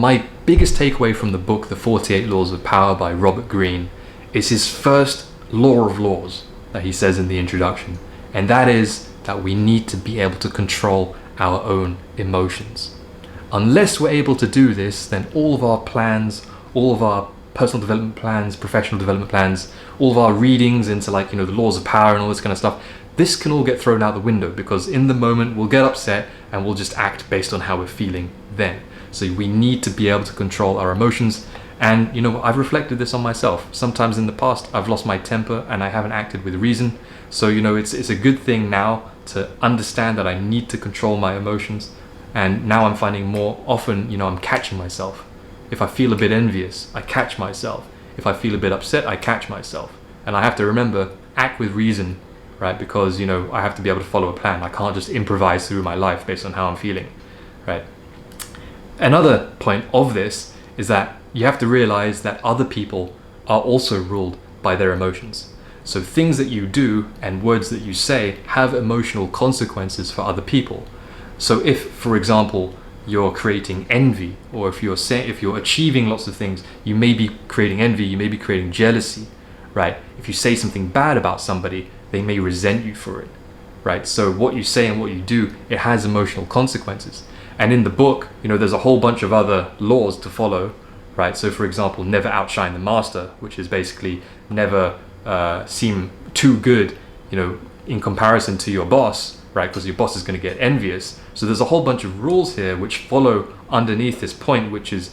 My biggest takeaway from the book, The 48 Laws of Power by Robert Greene, is his first law of laws that he says in the introduction. And that is that we need to be able to control our own emotions. Unless we're able to do this, then all of our plans, all of our personal development plans, professional development plans, all of our readings into the laws of power and all this kind of stuff, this can all get thrown out the window, because in the moment we'll get upset and we'll just act based on how we're feeling then. So we need to be able to control our emotions. And I've reflected this on myself. Sometimes in the past I've lost my temper and I haven't acted with reason. So it's a good thing now to understand that I need to control my emotions. And now I'm finding more often, I'm catching myself. If I feel a bit envious, I catch myself. If I feel a bit upset, I catch myself. And I have to remember, act with reason, right? Because I have to be able to follow a plan. I can't just improvise through my life based on how I'm feeling, right? Another point of this is that you have to realize that other people are also ruled by their emotions. So things that you do and words that you say have emotional consequences for other people. So if, for example, you're creating envy, or if you're achieving lots of things, you may be creating envy, you may be creating jealousy, right? If you say something bad about somebody, they may resent you for it, right? So what you say and what you do, it has emotional consequences. And in the book, there's a whole bunch of other laws to follow, right? So for example, never outshine the master, which is basically never seem too good, in comparison to your boss, right? Because your boss is going to get envious. So there's a whole bunch of rules here which follow underneath this point, which is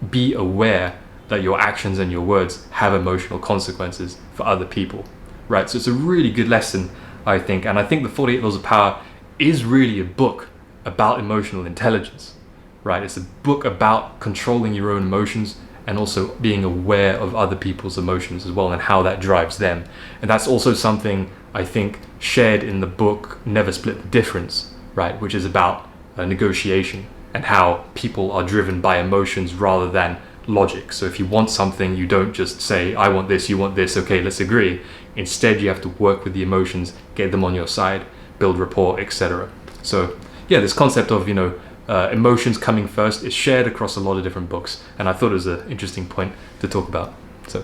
be aware that your actions and your words have emotional consequences for other people, right? So it's a really good lesson, I think. And I think the 48 Laws of Power is really a book about emotional intelligence, right? It's a book about controlling your own emotions and also being aware of other people's emotions as well and how that drives them. And that's also something I think shared in the book Never Split the Difference, right? Which is about negotiation and how people are driven by emotions rather than logic. So if you want something, you don't just say, I want this, you want this, okay, let's agree. Instead, you have to work with the emotions, get them on your side, build rapport, etc. So yeah, this concept of emotions coming first is shared across a lot of different books, and I thought it was an interesting point to talk about. So